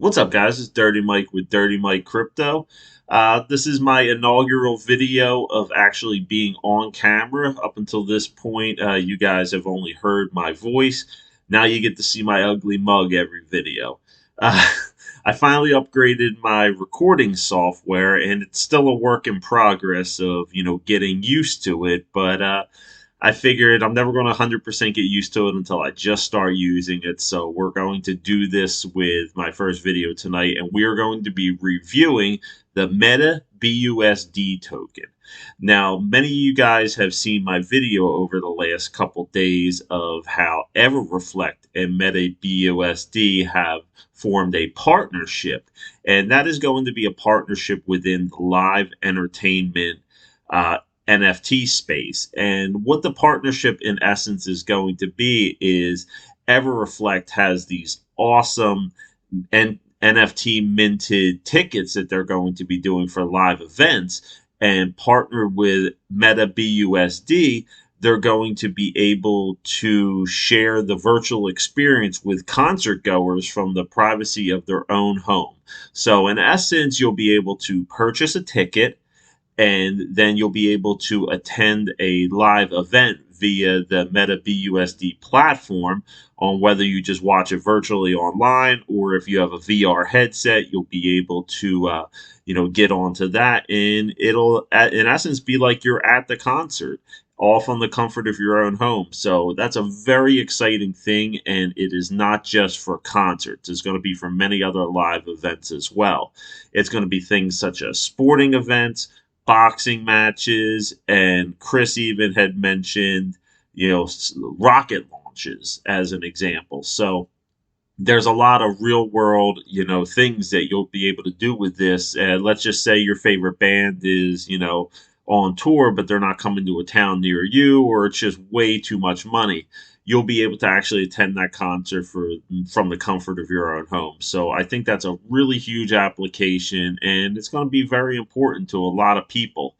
What's up, guys? It's Dirty Mike with Dirty Mike Crypto. This is my inaugural video of actually being on camera. Up until this point, you guys have only heard my voice. Now you get to see my ugly mug every video. Uh, I finally upgraded my recording software, and it's still a work in progress of getting used to it. But I figured I'm never going to 100% get used to it until I just start using it. So we're going to do this with my first video tonight, and we are going to be reviewing the MetaBUSD token. Now, many of you guys have seen my video over the last couple days of how Everreflect and MetaBUSD have formed a partnership, and that is going to be a partnership within the live entertainment uh, NFT space. And what the partnership in essence is going to be is Everreflect has these awesome NFT minted tickets that they're going to be doing for live events, and partner with MetaBUSD. They're going to be able to share the virtual experience with concert goers from the privacy of their own home. So, in essence, you'll be able to purchase a ticket, and then you'll be able to attend a live event via the MetaBUSD platform, on whether you just watch it virtually online or if you have a VR headset, you'll be able to get onto that, and it'll in essence be like you're at the concert, all from the comfort of your own home. So that's a very exciting thing, and it is not just for concerts. It's going to be for many other live events as well. It's going to be things such as sporting events, boxing matches, and Chris even had mentioned, rocket launches as an example. So there's a lot of real world, things that you'll be able to do with this. And let's just say your favorite band is, on tour, but they're not coming to a town near you, or it's just way too much money. You'll be able to actually attend that concert from the comfort of your own home. So I think that's a really huge application, and it's going to be very important to a lot of people.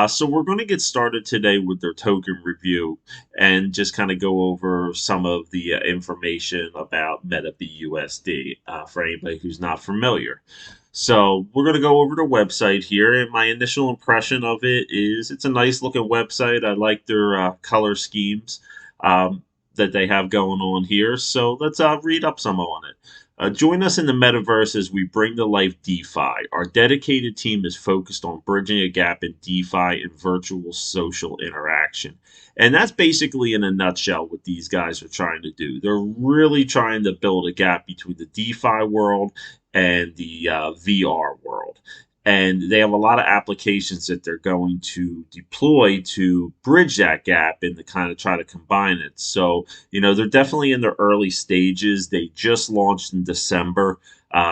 So we're going to get started today with their token review and just kind of go over some of the information about MetaBUSD for anybody who's not familiar. So we're going to go over the website here, and my initial impression of it is it's a nice looking website. I like their color schemes that they have going on here. So let's read up some on it. Join us in the metaverse as we bring to life DeFi. Our dedicated team is focused on bridging a gap in DeFi and virtual social interaction. And that's basically, in a nutshell, what these guys are trying to do. They're really trying to build a gap between the DeFi world and the VR world. And they have a lot of applications that they're going to deploy to bridge that gap and to kind of try to combine it. So, they're definitely in their early stages. They just launched in December.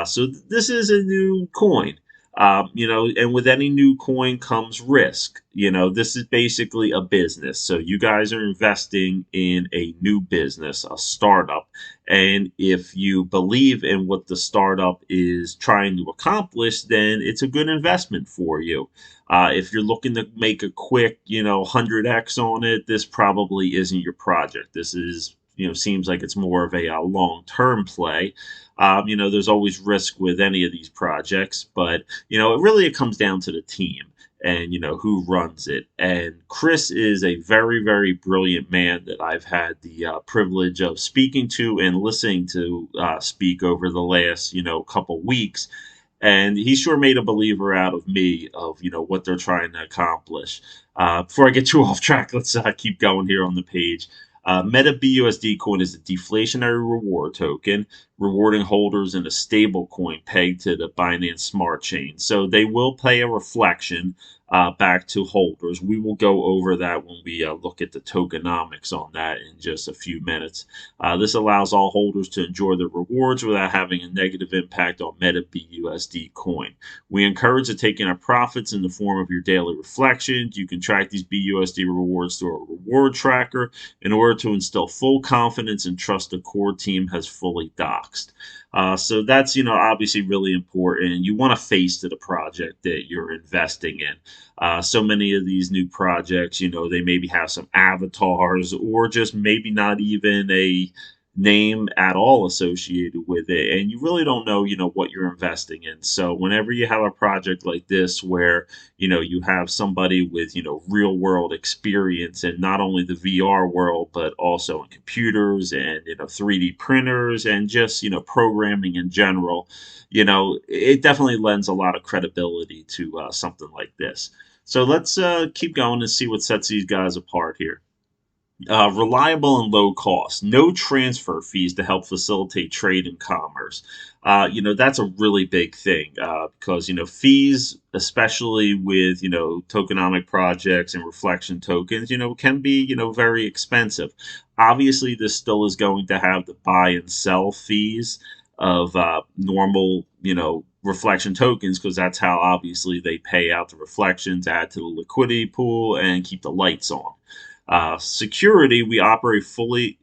So this is a new coin. And with any new coin comes risk. This is basically a business. So you guys are investing in a new business, a startup. And if you believe in what the startup is trying to accomplish, then it's a good investment for you. If you're looking to make a quick, 100x on it, this probably isn't your project. This is, seems like it's more of a long-term play. There's always risk with any of these projects, but it comes down to the team and who runs it. And Chris is a very, very brilliant man that I've had the privilege of speaking to and listening to speak over the last couple weeks. And he sure made a believer out of me of what they're trying to accomplish. Before I get too off track, let's keep going here on the page. MetaBUSD coin is a deflationary reward token, rewarding holders in a stable coin pegged to the Binance Smart Chain. So they will pay a reflection back to holders. We will go over that when we look at the tokenomics on that in just a few minutes. This allows all holders to enjoy the rewards without having a negative impact on MetaBUSD coin. We encourage the taking of profits in the form of your daily reflections. You can track these BUSD rewards through a reward tracker in order to instill full confidence and trust the core team has fully doxed. So that's obviously really important. You want a face to the project that you're investing in. So many of these new projects, they maybe have some avatars or just maybe not even a name at all associated with it, and you really don't know, what you're investing in. So whenever you have a project like this where, you have somebody with, real world experience in not only the VR world, but also in computers and, 3D printers and just, programming in general, it definitely lends a lot of credibility to something like this. So let's keep going and see what sets these guys apart here. Reliable and low cost, no transfer fees to help facilitate trade and commerce. That's a really big thing because, fees, especially with, tokenomic projects and reflection tokens, can be, very expensive. Obviously, this still is going to have the buy and sell fees of normal, reflection tokens because that's how obviously they pay out the reflections, add to the liquidity pool, and keep the lights on. Security, we operate fully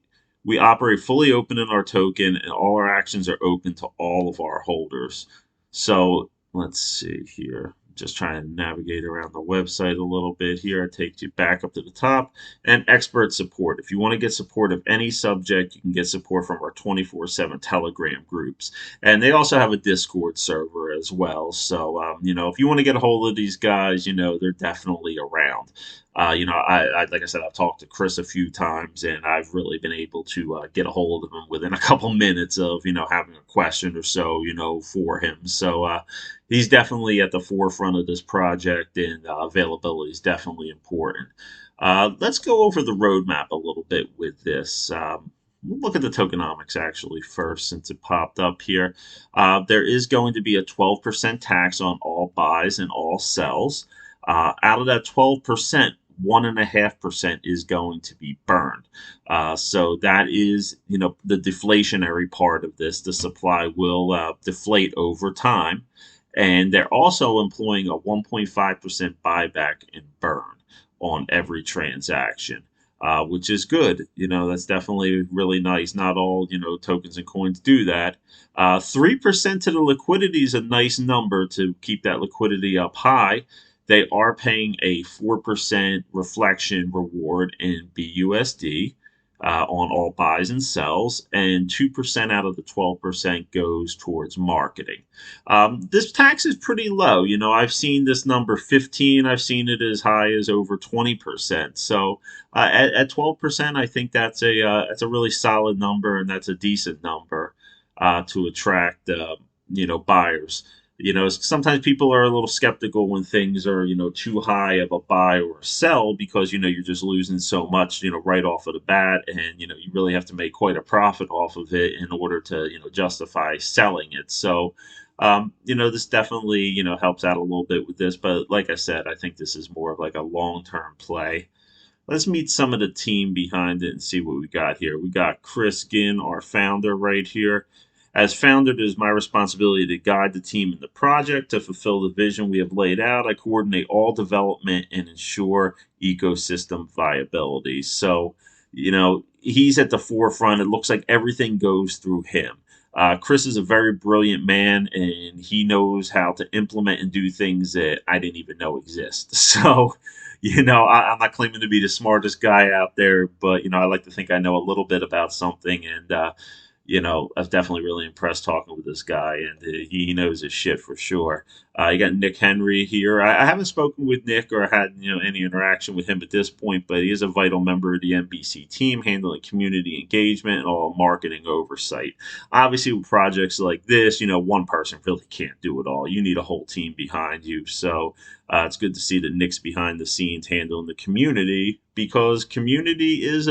open in our token, and all our actions are open to all of our holders. So let's see here. Just trying to navigate around the website a little bit here. It takes you back up to the top. And expert support. If you want to get support of any subject, you can get support from our 24/7 Telegram groups. And they also have a Discord server as well. So, if you want to get a hold of these guys, they're definitely around. Like I said, I've talked to Chris a few times, and I've really been able to get a hold of him within a couple minutes of having a question or so for him. So he's definitely at the forefront of this project, and availability is definitely important. Let's go over the roadmap a little bit with this. We'll look at the tokenomics actually first, since it popped up here. There is going to be a 12% tax on all buys and all sells. Out of that 12%, 1.5% is going to be burned. So that is, the deflationary part of this. The supply will deflate over time. And they're also employing a 1.5% buyback and burn on every transaction. Which is good. That's definitely really nice. Not all, tokens and coins do that. 3% to the liquidity is a nice number to keep that liquidity up high. They are paying a 4% reflection reward in BUSD on all buys and sells, and 2% out of the 12% goes towards marketing. This tax is pretty low. I've seen this number 15, I've seen it as high as over 20%. So at 12%, I think that's a really solid number, and that's a decent number to attract buyers. Sometimes people are a little skeptical when things are, too high of a buy or a sell because, you're just losing so much, right off of the bat. And, you really have to make quite a profit off of it in order to, justify selling it. So, this definitely, helps out a little bit with this. But like I said, I think this is more of like a long-term play. Let's meet some of the team behind it and see what we got here. We got Chris Ginn, our founder, right here. As founder, it is my responsibility to guide the team in the project to fulfill the vision we have laid out. I coordinate all development and ensure ecosystem viability. So, he's at the forefront. It looks like everything goes through him. Chris is a very brilliant man, and he knows how to implement and do things that I didn't even know exist. So, I'm not claiming to be the smartest guy out there, but I like to think I know a little bit about something, and I was definitely really impressed talking with this guy, and he knows his shit for sure. You got Nick Henry here. I haven't spoken with Nick or had any interaction with him at this point, but he is a vital member of the NBC team, handling community engagement and all marketing oversight. Obviously, with projects like this, one person really can't do it all. You need a whole team behind you. So it's good to see that Nick's behind the scenes handling the community, because community is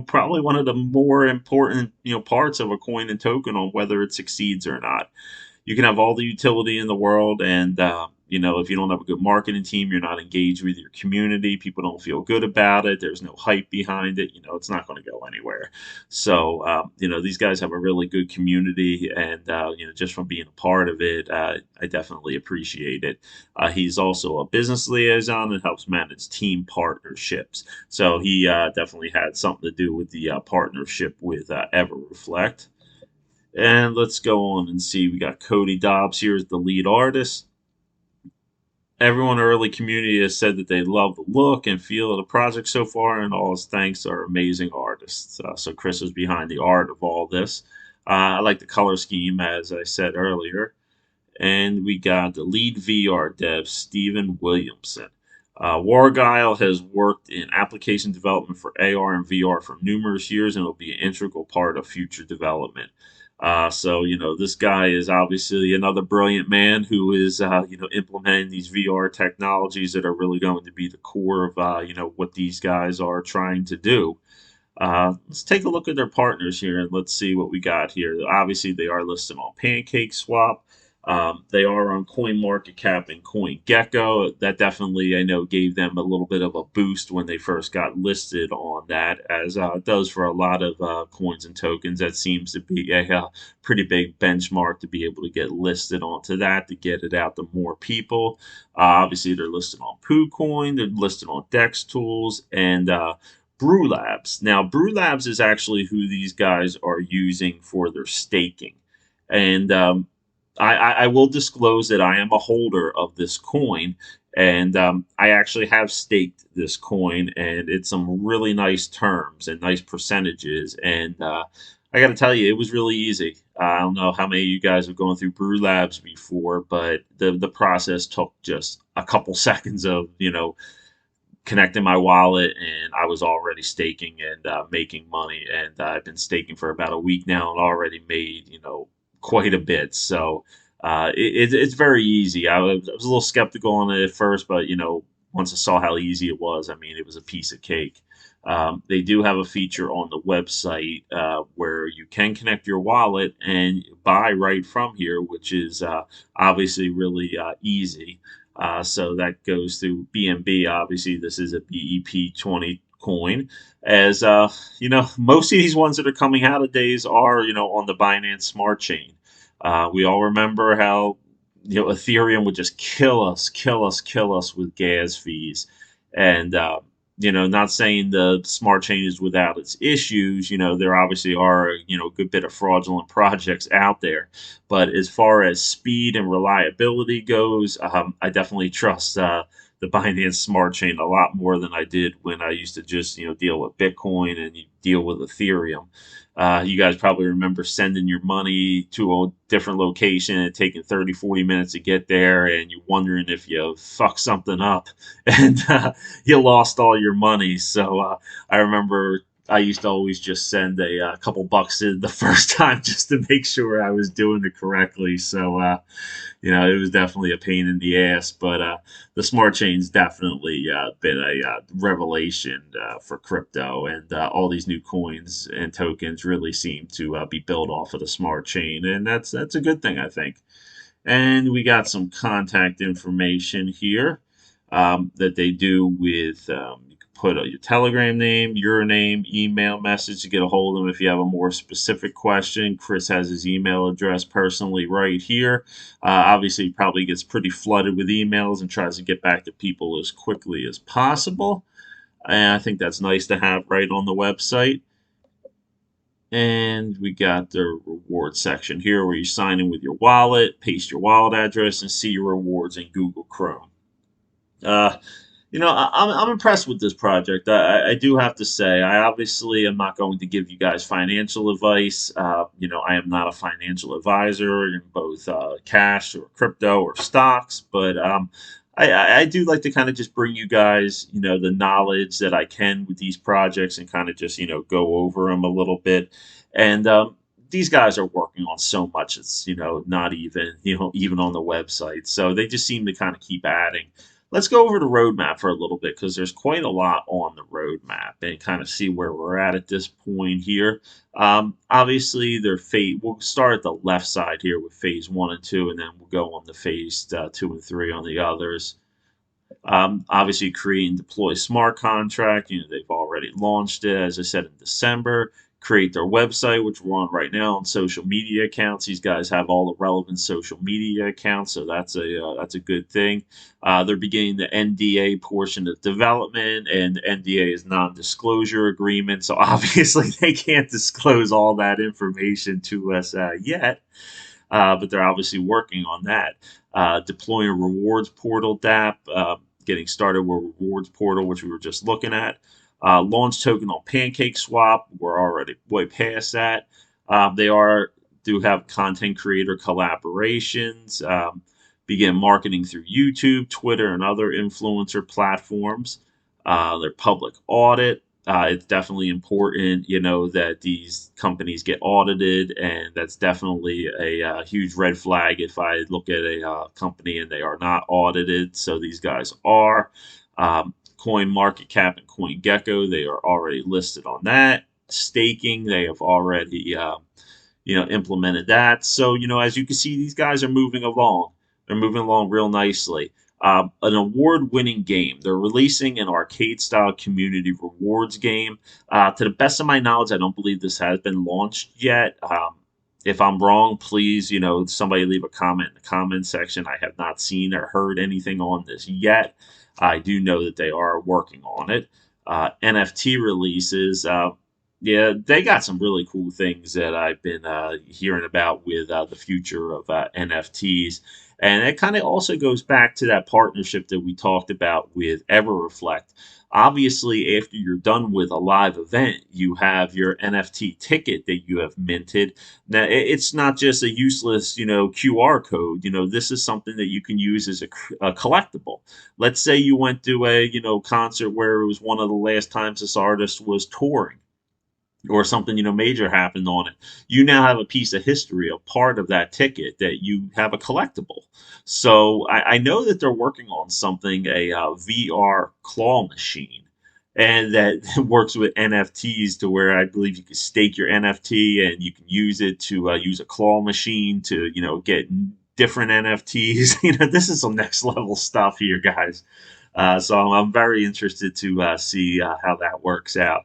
probably one of the more important parts of a coin and token on whether it succeeds or not. You can have all the utility in the world, and if you don't have a good marketing team, you're not engaged with your community, people don't feel good about it, there's no hype behind it, it's not going to go anywhere. So these guys have a really good community, and just from being a part of it, I definitely appreciate it. He's also a business liaison and helps manage team partnerships, so he definitely had something to do with the partnership with Everreflect. And let's go on and see. We got Cody Dobbs here as the lead artist. Everyone in the early community has said that they love the look and feel of the project so far, and all his thanks are amazing artists. So Chris was behind the art of all this. I like the color scheme, as I said earlier. And we got the lead VR dev, Steven Williamson. Warguile has worked in application development for AR and VR for numerous years and will be an integral part of future development. So this guy is obviously another brilliant man who is, implementing these VR technologies that are really going to be the core of, what these guys are trying to do. Let's take a look at their partners here and let's see what we got here. Obviously, they are listed on PancakeSwap. They are on CoinMarketCap and CoinGecko. That definitely, I know, gave them a little bit of a boost when they first got listed on that, as it does for a lot of coins and tokens. That seems to be a pretty big benchmark to be able to get listed onto that, to get it out to more people. Obviously, they're listed on PooCoin, they're listed on Dex Tools, and Brew Labs. Now, Brew Labs is actually who these guys are using for their staking. And I will disclose that I am a holder of this coin, and I actually have staked this coin, and it's some really nice terms and nice percentages. And I got to tell you, it was really easy. I don't know how many of you guys have gone through Brew Labs before, but the process took just a couple seconds of connecting my wallet, and I was already staking and making money. And I've been staking for about a week now and already made, quite a bit. So it's very easy. I was a little skeptical on it at first, but, once I saw how easy it was, I mean, it was a piece of cake. They do have a feature on the website where you can connect your wallet and buy right from here, which is obviously really easy. So that goes through BNB. Obviously, this is a BEP20 coin. As most of these ones that are coming out of days are, on the Binance Smart Chain. We all remember how, Ethereum would just kill us, kill us, kill us with gas fees, and not saying the smart chain is without its issues. There obviously are, a good bit of fraudulent projects out there. But as far as speed and reliability goes, I definitely trust the Binance Smart Chain a lot more than I did when I used to just, deal with Bitcoin and deal with Ethereum. You guys probably remember sending your money to a different location and taking 30, 40 minutes to get there, and you're wondering if you fuck something up and you lost all your money. So I remember I used to always just send a couple bucks in the first time just to make sure I was doing it correctly. So it was definitely a pain in the ass, but the smart chain's definitely been a revelation for crypto, and all these new coins and tokens really seem to be built off of the smart chain, and that's a good thing, I think. And we got some contact information here that they do with you can put your Telegram name, your name, email message to get a hold of them if you have a more specific question. Chris has his email address personally right here. Obviously, he probably gets pretty flooded with emails and tries to get back to people as quickly as possible. And I think that's nice to have right on the website. And we got the reward section here where you sign in with your wallet, paste your wallet address, and see your rewards in Google Chrome. Uh, I'm impressed with this project. I do have to say, I obviously am not going to give you guys financial advice. I am not a financial advisor in both cash or crypto or stocks, but I do like to kind of just bring you guys, the knowledge that I can with these projects and kind of just, go over them a little bit. And these guys are working on so much. It's, not even, even on the website. So they just seem to kind of keep adding. Let's go over the roadmap for a little bit because there's quite a lot on the roadmap and kind of see where we're at this point here. Obviously, we'll start at the left side here with phase 1 and 2, and then we'll go on to phase 2 and 3 on the others. Obviously, create and deploy smart contract. They've already launched it, as I said, in December. Create their website, which we're on right now, on social media accounts. These guys have all the relevant social media accounts, so that's a good thing. They're beginning the NDA portion of development, and NDA is non-disclosure agreement, so obviously they can't disclose all that information to us yet. But they're obviously working on that. deploying a rewards portal DApp, getting started with rewards portal, which we were just looking at. Launch token on Pancake Swap. We're already way past that. They do have content creator collaborations. Begin marketing through YouTube, Twitter, and other influencer platforms. Their public audit. It's definitely important, that these companies get audited, and that's definitely a huge red flag if I look at a company and they are not audited. So these guys are. Coin Market Cap and CoinGecko, they are already listed on that. Staking, they have already implemented that. So, as you can see, these guys are moving along. They're moving along real nicely. An award-winning game. They're releasing an arcade-style community rewards game. To the best of my knowledge, I don't believe this has been launched yet. If I'm wrong, please, somebody leave a comment in the comment section. I have not seen or heard anything on this yet. I do know that they are working on it. NFT releases. Yeah, they got some really cool things that I've been hearing about with the future of NFTs. And it kind of also goes back to that partnership that we talked about with EverReflect. Obviously, after you're done with a live event, you have your NFT ticket that you have minted. Now, it's not just a useless, QR code. This is something that you can use as a collectible. Let's say you went to a, concert where it was one of the last times this artist was touring, or something major happened on it. You now have a piece of history, a part of that ticket that you have a collectible. So I know that they're working on something, a VR claw machine, and that works with NFTs, to where I believe you can stake your NFT and you can use it to use a claw machine to get different NFTs. This is some next level stuff here, guys. So I'm very interested to see how that works out.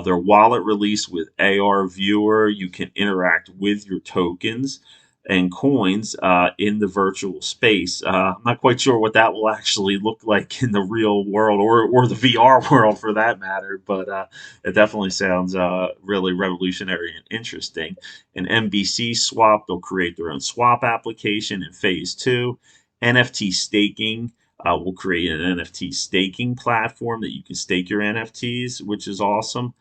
Their wallet release with AR Viewer, you can interact with your tokens and coins in the virtual space. I'm not quite sure what that will actually look like in the real world, or the VR world for that matter, but it definitely sounds really revolutionary and interesting. An MBC swap, they'll create their own swap application in phase two. NFT staking, we'll create an NFT staking platform that you can stake your NFTs, which is awesome.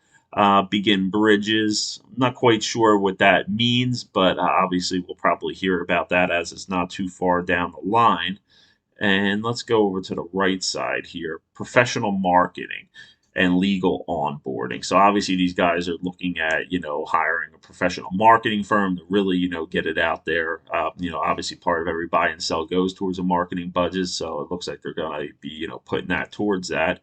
Begin bridges. I'm not quite sure what that means, but obviously we'll probably hear about that as it's not too far down the line. And let's go over to the right side here. Professional marketing and legal onboarding. So obviously these guys are looking at, hiring a professional marketing firm to really, get it out there. Obviously part of every buy and sell goes towards a marketing budget. So it looks like they're going to be, putting that towards that.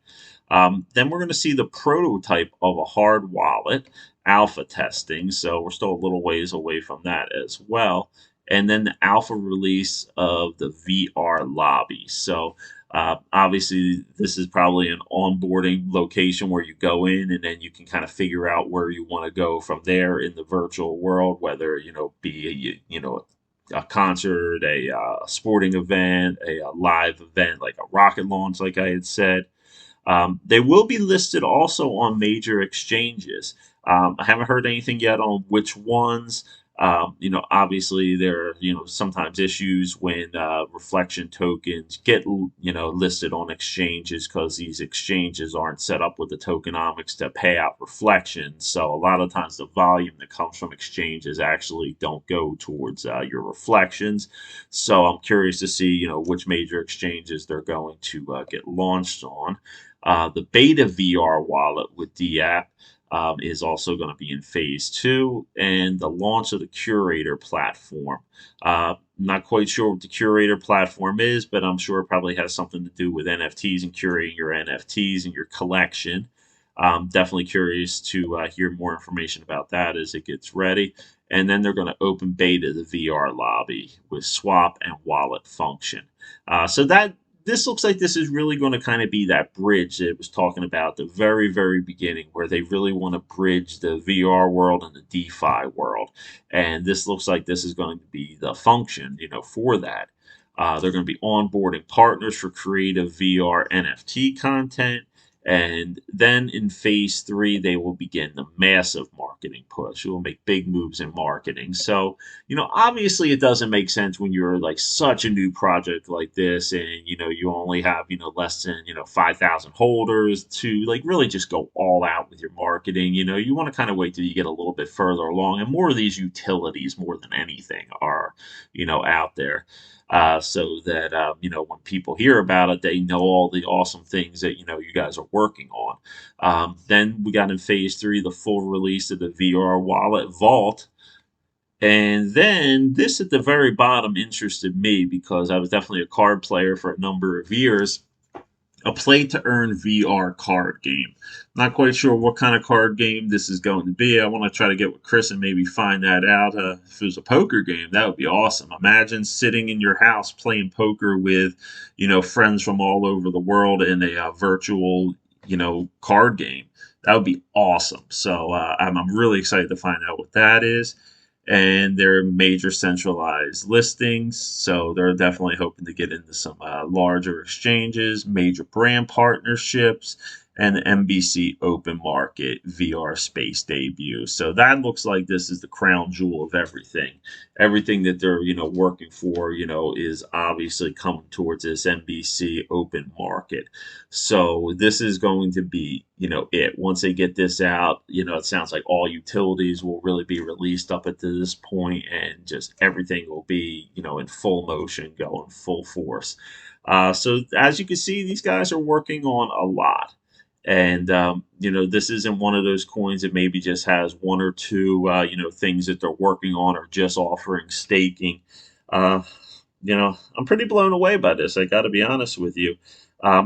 Then we're going to see the prototype of a hard wallet alpha testing. So we're still a little ways away from that as well. And then the alpha release of the VR lobby. So obviously, this is probably an onboarding location where you go in and then you can kind of figure out where you want to go from there in the virtual world, whether be a concert, a sporting event, a live event like a rocket launch, like I had said. They will be listed also on major exchanges. I haven't heard anything yet on which ones. Obviously there are, sometimes issues when reflection tokens get, listed on exchanges, because these exchanges aren't set up with the tokenomics to pay out reflections. So a lot of times the volume that comes from exchanges actually don't go towards your reflections. So I'm curious to see, which major exchanges they're going to get launched on. The beta VR wallet with DApp is also going to be in phase two, and the launch of the curator platform. Not quite sure what the curator platform is, but I'm sure it probably has something to do with NFTs and curating your NFTs and your collection. Definitely curious to hear more information about that as it gets ready. And then they're going to open beta the VR lobby with swap and wallet function. So that this looks like this is really going to kind of be that bridge that it was talking about at the very, very beginning, where they really want to bridge the VR world and the DeFi world. And this looks like this is going to be the function, for that. They're going to be onboarding partners for creative VR NFT content, And then in phase three, they will begin the massive marketing push. It will make big moves in marketing. So, obviously it doesn't make sense when you're like such a new project like this and, you only have, less than, 5,000 holders to like really just go all out with your marketing. You want to kind of wait till you get a little bit further along, and more of these utilities more than anything are, out there. So that when people hear about it, they know all the awesome things that you guys are working on. Then we got in phase three the full release of the VR wallet Vault, and then this at the very bottom interested me because I was definitely a card player for a number of years. A play to earn VR card game. Not quite sure what kind of card game this is going to be. I want to try to get with Chris and maybe find that out. If it was a poker game, that would be awesome. Imagine sitting in your house playing poker with, friends from all over the world in a virtual, card game. That would be awesome. So I'm really excited to find out what that is, and they're major centralized listings. So they're definitely hoping to get into some larger exchanges, major brand partnerships, and the NBC open market VR space debut. So that looks like this is the crown jewel of everything. Everything that they're, working for, is obviously coming towards this NBC open market. So this is going to be, it. Once they get this out, it sounds like all utilities will really be released up to this point, and just everything will be, in full motion, going full force. So as you can see, these guys are working on a lot. And this isn't one of those coins that maybe just has one or two, things that they're working on or just offering staking. Uh, I'm pretty blown away by this. I got to be honest with you.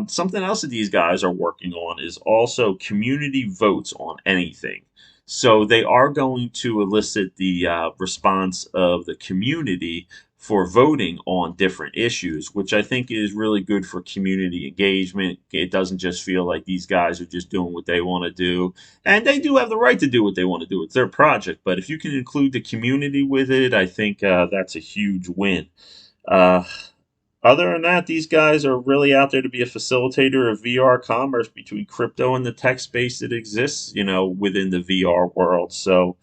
Something else that these guys are working on is also community votes on anything. So they are going to elicit the response of the community for voting on different issues, which I think is really good for community engagement. It doesn't just feel like these guys are just doing what they want to do. And they do have the right to do what they want to do. It's their project. But if you can include the community with it, I think that's a huge win. Uh, Other than that, these guys are really out there to be a facilitator of VR commerce between crypto and the tech space that exists, within the VR world. So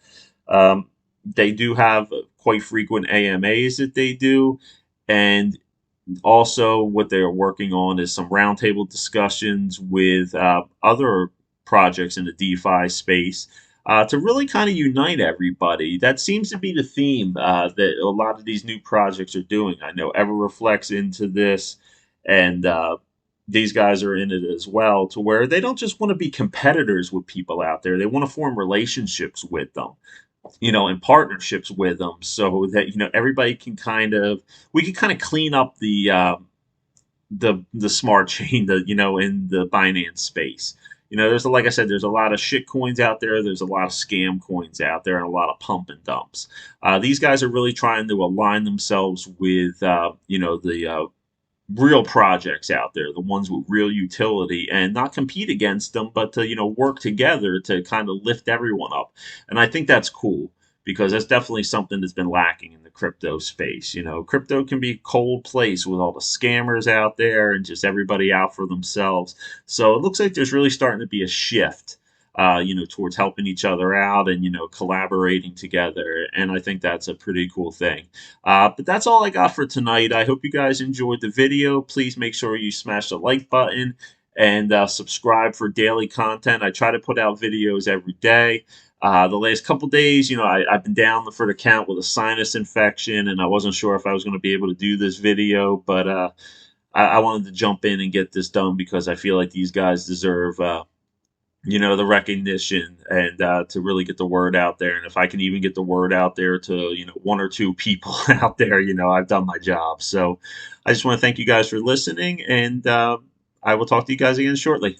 they do have quite frequent AMAs that they do, and also what they're working on is some roundtable discussions with other projects in the DeFi space to really kind of unite everybody. That seems to be the theme that a lot of these new projects are doing. I know Ever reflects into this, and these guys are in it as well, to where they don't just want to be competitors with people out there. They want to form relationships with them, and partnerships with them, so that everybody can we can kind of clean up the smart chain, in the Binance space. There's like I said, there's a lot of shit coins out there. There's a lot of scam coins out there, and a lot of pump and dumps. These guys are really trying to align themselves with the real projects out there, the ones with real utility, and not compete against them, but to work together to kind of lift everyone up. And I think that's cool, because that's definitely something that's been lacking in the crypto space. Crypto can be a cold place with all the scammers out there and just everybody out for themselves. So it looks like there's really starting to be a shift, towards helping each other out and, collaborating together. And I think that's a pretty cool thing. But that's all I got for tonight. I hope you guys enjoyed the video. Please make sure you smash the like button and subscribe for daily content. I try to put out videos every day. The last couple days, I've been down for the count with a sinus infection, and I wasn't sure if I was going to be able to do this video, but I wanted to jump in and get this done because I feel like these guys deserve the recognition, and to really get the word out there. And if I can even get the word out there to, one or two people out there, I've done my job. So I just want to thank you guys for listening, and I will talk to you guys again shortly.